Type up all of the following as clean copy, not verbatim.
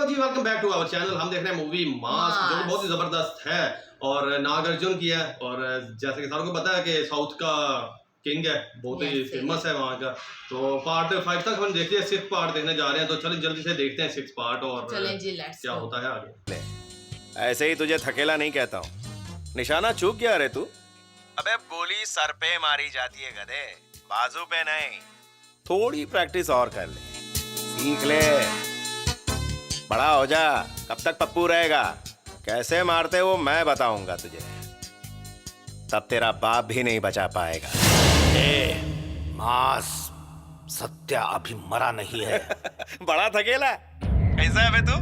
Ji welcome back to our channel. हम देख रहे हैं मूवी मास्क जो कि बहुत ही जबरदस्त है और नागार्जुन की है। और जैसे कि सारों को पता है कि साउथ का किंग है, बहुत ही फेमस है वहाँ का। तो पार्ट 5 तक हम देखते हैं, 6 पार्ट देखने जा रहे हैं। तो चलिए जल्दी से देखते हैं 6 पार्ट और क्या होता है आगे। ऐसे ही तुझे थकेला नहीं कहता हूँ, निशाना चूक गया रे तू। अबे गोली सर पे मारी जाती है गधे, बाजू पे नहीं। थोड़ी प्रैक्टिस और कर ले, सीख ले, बड़ा हो जा। कब तक पप्पू रहेगा? कैसे मारते वो मैं बताऊंगा तुझे, तब तेरा बाप भी नहीं बचा पाएगा। मास, सत्या अभी मरा नहीं है। बड़ा थकेला कैसा है बे तू?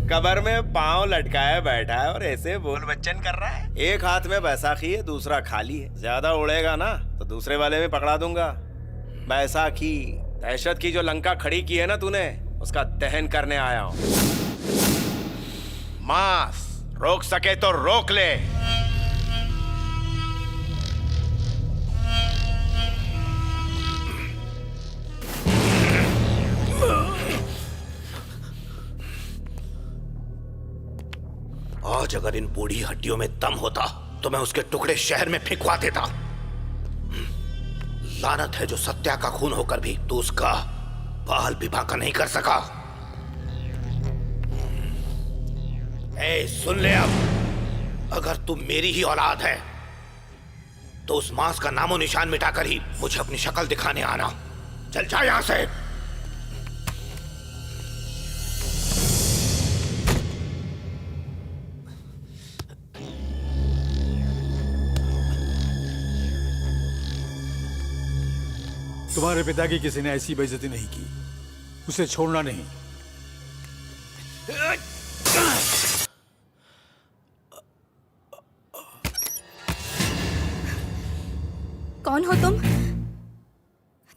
कबर में पांव लटकाए बैठा है और ऐसे बोल बच्चन कर रहा है। एक हाथ में बैसाखी है, दूसरा खाली है। ज्यादा उड़ेगा ना तो दूसरे वाले में पकड़ा दूंगा। बैसाखी दहशत की जो लंका खड़ी की है ना तूने, उसका दहन करने आया हूं। मास, रोक सके तो रोक ले। आज अगर इन बूढ़ी हड्डियों में दम होता तो मैं उसके टुकड़े शहर में फेंकवा देता। लानत है जो सत्या का खून होकर भी तू उसका बाल भी बांका नहीं कर सका। ए, सुन ले अब, अगर तू मेरी ही औलाद है तो उस मांस का नामो निशान मिटाकर ही मुझे अपनी शक्ल दिखाने आना। चल जा यहां से। तुम्हारे पिता की किसी ने ऐसी बेइज्जती नहीं की, उसे छोड़ना नहीं। कौन हो तुम?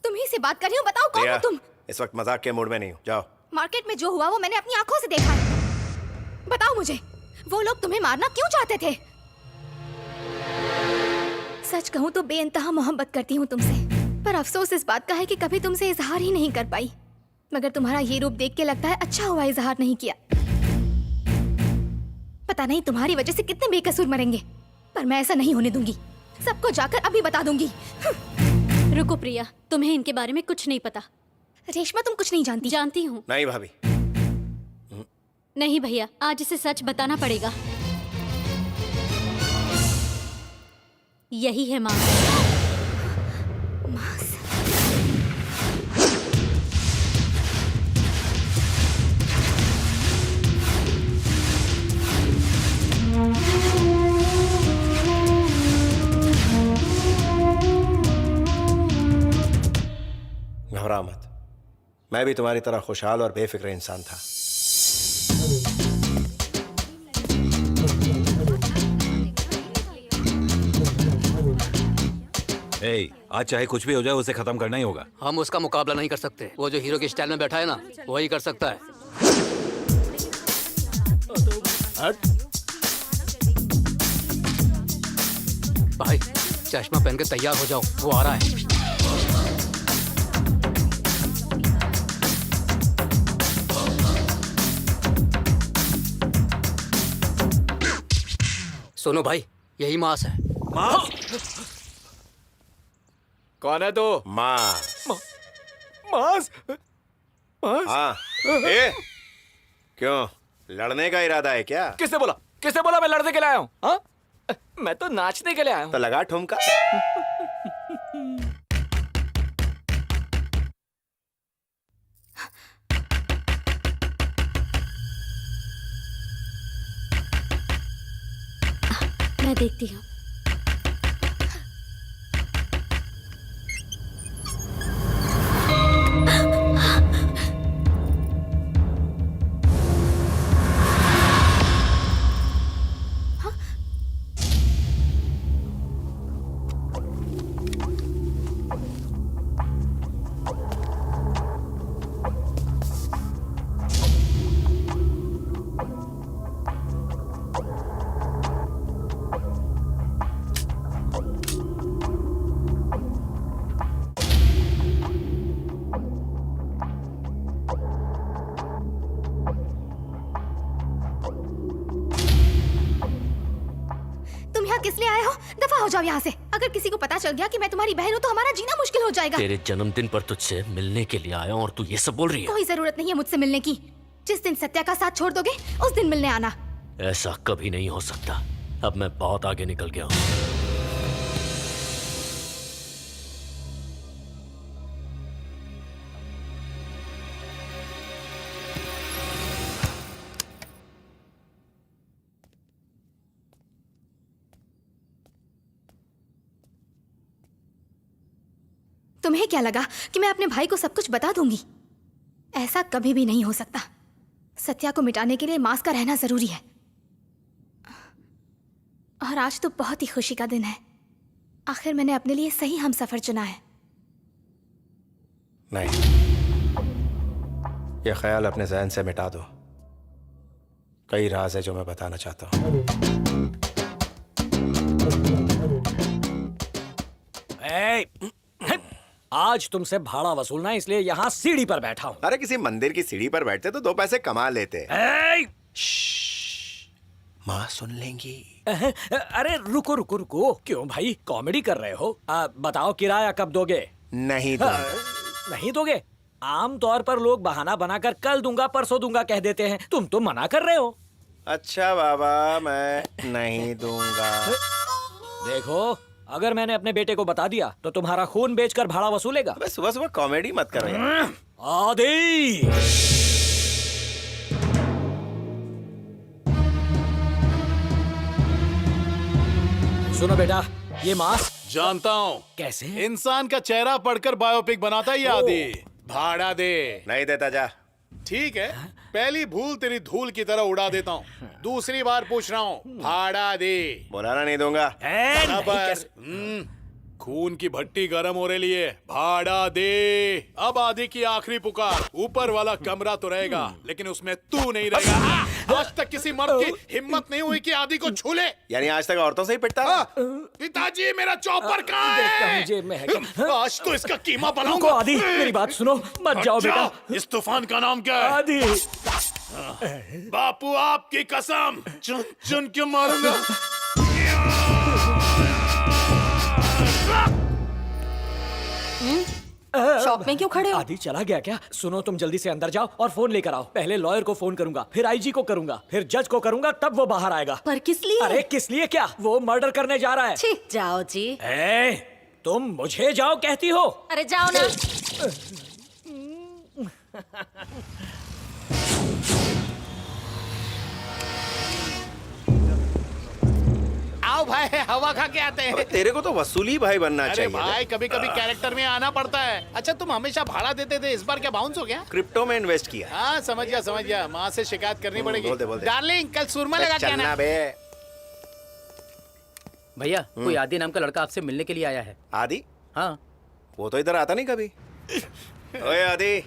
तुम ही से बात कर रही हो, बताओ कौन हो तुम? इस वक्त मजाक के मूड में नहीं हूँ, जाओ। मार्केट में जो हुआ वो मैंने अपनी आंखों से देखा है। बताओ मुझे, वो लोग तुम्हें मारना क्यों चाहते थे? सच कहूँ तो बेइंतहा मोहब्बत करती हूँ तुमसे, पर अफसोस इस बात का है कि कभी तुमसे इजहार ही नहीं कर पाई। मगर तुम्हारा ये रूप देख के लगता है अच्छा हुआ इजहार नहीं किया। पता नहीं तुम्हारी वजह से कितने बेकसूर मरेंगे, पर मैं ऐसा नहीं होने दूंगी। सबको जाकर अभी बता दूंगी। रुको प्रिया, तुम्हें इनके बारे में कुछ नहीं पता। रेशमा तुम कुछ नहीं जानती। जानती हूँ। नहीं भाभी। नहीं भैया, आज इसे सच बताना पड़ेगा। यही है माँ। घबरा मत, मैं भी तुम्हारी तरह खुशहाल और बेफिक्र इंसान था। आज चाहे कुछ भी हो जाए उसे खत्म करना ही होगा। हम उसका मुकाबला नहीं कर सकते। वो जो हीरो के स्टाइल में बैठा है ना, वही कर सकता है। भाई चश्मा पहन के तैयार हो जाओ, वो आ रहा है। सुनो भाई, यही मास है। मास? कौन है तो? मास। मास? हाँ। क्यों, लड़ने का इरादा है क्या? किसने बोला? किसने बोला मैं लड़ने के लिए आया हूँ? हाँ? मैं तो नाचने के लिए आया हूँ। तो लगा ठुमका। मैं देखती हूँ। किस लिए आए हो? दफा हो जाओ यहाँ से। अगर किसी को पता चल गया कि मैं तुम्हारी बहन हूँ तो हमारा जीना मुश्किल हो जाएगा। तेरे जन्मदिन पर तुझसे मिलने के लिए आया और तू ये सब बोल रही है? कोई जरूरत नहीं है मुझसे मिलने की। जिस दिन सत्या का साथ छोड़ दोगे उस दिन मिलने आना। ऐसा कभी नहीं हो सकता। अब मैं बहुत आगे निकल गया हूँ। तुम्हें क्या लगा कि मैं अपने भाई को सब कुछ बता दूंगी? ऐसा कभी भी नहीं हो सकता। सत्या को मिटाने के लिए मास्क का रहना जरूरी है। और आज तो बहुत ही खुशी का दिन है। आखिर मैंने अपने लिए सही हमसफर चुना है। नहीं, ये ख्याल अपने जहन से मिटा दो। कई राज है जो मैं बताना चाहता हूँ। आज तुमसे भाड़ा वसूलना है, इसलिए यहाँ सीढ़ी पर बैठा हूँ। अरे किसी मंदिर की सीढ़ी पर बैठते तो 2 पैसे कमा लेते। माँ सुन लेंगी। अरे रुको रुको रुको, क्यों भाई कॉमेडी कर रहे हो? बताओ किराया कब दोगे? नहीं दूंगा। नहीं दोगे? आमतौर पर लोग बहाना बनाकर कल दूंगा परसों दूंगा कह देते हैं। तुम तो मना कर रहे हो। अच्छा बाबा, मैं नहीं दूंगा। देखो, अगर मैंने अपने बेटे को बता दिया तो तुम्हारा खून बेचकर भाड़ा वसूलेगा। अबे सुबह सुबह कॉमेडी मत करो यार। आदि, सुनो बेटा, ये मास्क जानता हूँ कैसे? इंसान का चेहरा पढ़कर बायोपिक बनाता ही आदि। भाड़ा दे। नहीं देता जा। ठीक है, पहली भूल तेरी धूल की तरह उड़ा देता हूँ। दूसरी बार पूछ रहा हूँ, भाड़ा दे। बोलाना नहीं दूंगा। खून की भट्टी गर्म हो रही है, भाड़ा दे। अब आदि की आखिरी पुकार। ऊपर वाला कमरा तो रहेगा लेकिन उसमें तू नहीं रहेगा। आज तक किसी मर्द की हिम्मत नहीं हुई कि आदि को छू ले। यानी आज तक औरतों से ही पिटता? पिताजी, मेरा चॉपर कहाँ है? आज तो इसका कीमा बनाऊंगा। रुको आदि, मेरी बात सुनो, मत जाओ बेटा। इस तूफान का नाम क्या है? आदि, बापू आपकी कसम, चुन चुन के मारूंगा। शॉप में क्यों खड़े हो? आदि चला गया क्या? सुनो, तुम जल्दी से अंदर जाओ और फोन लेकर आओ। पहले लॉयर को फोन करूंगा, फिर आईजी को करूंगा, फिर जज को करूंगा, तब वो बाहर आएगा। पर किस लिए? अरे किस लिए क्या, वो मर्डर करने जा रहा है। छी, जाओ जी। तुम मुझे जाओ कहती हो? अरे जाओ ना। आओ भाई, हवा खा के आते हैं। तेरे को तो वसूली भाई बनना अरे चाहिए। भाई, कभी कभी कैरेक्टर में आना पड़ता है। अच्छा, तुम हमेशा भाड़ा देते थे, इस बार क्या बाउंस हो गया? क्रिप्टो में इन्वेस्ट किया। हाँ, समझ गया। माँ से शिकायत करनी पड़ेगी। बोल दे। डार्लिंग, कल सुरमा लगा के आना। बे। भैया, कोई आदि नाम का लड़का आपसे मिलने के लिए आया है। आदि? हाँ। वो तो इधर आता नहीं कभी। ओए आदि,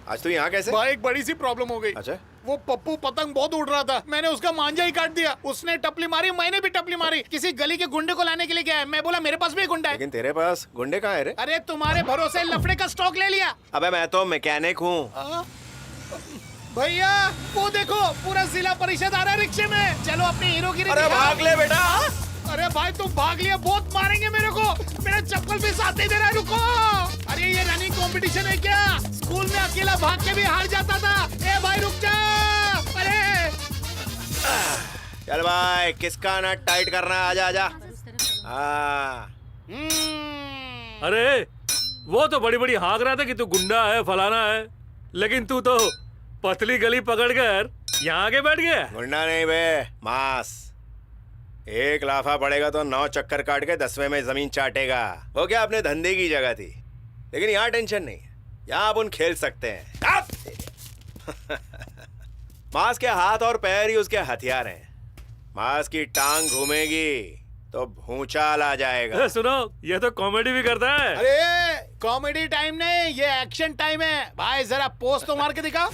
आज तू यहाँ कैसे? भाई, एक बड़ी सी प्रॉब्लम हो गई। अच्छा? वो पप्पू पतंग बहुत उड़ रहा था, मैंने उसका मांझा ही काट दिया। उसने टपली मारी, मैंने भी टपली मारी। किसी गली के गुंडे को लाने के लिए गया है। मैं बोला मेरे पास भी एक गुंडा है। लेकिन तेरे पास गुंडे कहाँ है रे? अरे तुम्हारे भरोसे लफड़े का स्टॉक ले लिया। अबे मैं तो मैकेनिक हूँ। भैया, वो देखो, पूरा जिला परिषद आ रहा है रिक्शे में। चलो अपनी हीरोगिरी अरे दिखाओ। भाग ले बेटा। अरे भाई, तुम भाग लिया, बहुत मारेंगे मेरे को। मेरा चप्पल भी साथ नहीं दे रहा है, रुको। अरे ये रनिंग कंपटीशन है क्या? स्कूल में अकेला भाग के भी हार जाता था। ए भाई रुक जा। अरे चल भाई, किसका नट टाइट करना है? आजा। हाँ। अरे वो तो बड़ी बड़ी हाँक रहा था कि तू गुंडा है, फलाना है, लेकिन तू तो पतली गली पकड़कर यहाँ आके बैठ गया। गुंडा नहीं बे, मास। एक लाफा पड़ेगा तो 9 चक्कर काट के 10वें में जमीन चाटेगा। वो क्या अपने धंधे की जगह थी, लेकिन यहाँ टेंशन नहीं है। यहाँ अपन खेल सकते हैं। मास के हाथ और पैर ही उसके हथियार हैं। मास की टांग घूमेगी तो भूचाल आ जाएगा। सुनो, ये तो कॉमेडी भी करता है। अरे कॉमेडी टाइम नहीं, ये एक्शन टाइम है। भाई जरा पोस्ट तो मार के दिखाओ।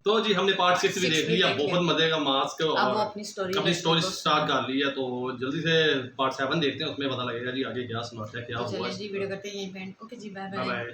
तो जी हमने पार्ट 6 भी 6 देख भी लिया, देख लिया। बहुत मजे का मास्क अब वो और अपनी स्टोरी अपनी स्टोरी स्टार्ट कर ली है। तो जल्दी से पार्ट 7 देखते हैं, उसमें पता लगेगा जी आगे क्या सुनाते हैं, क्या तो हुआ। चलिए जी वीडियो करते हैं यहीं पे एंड। ओके जी बाय बाय बाय। बाय।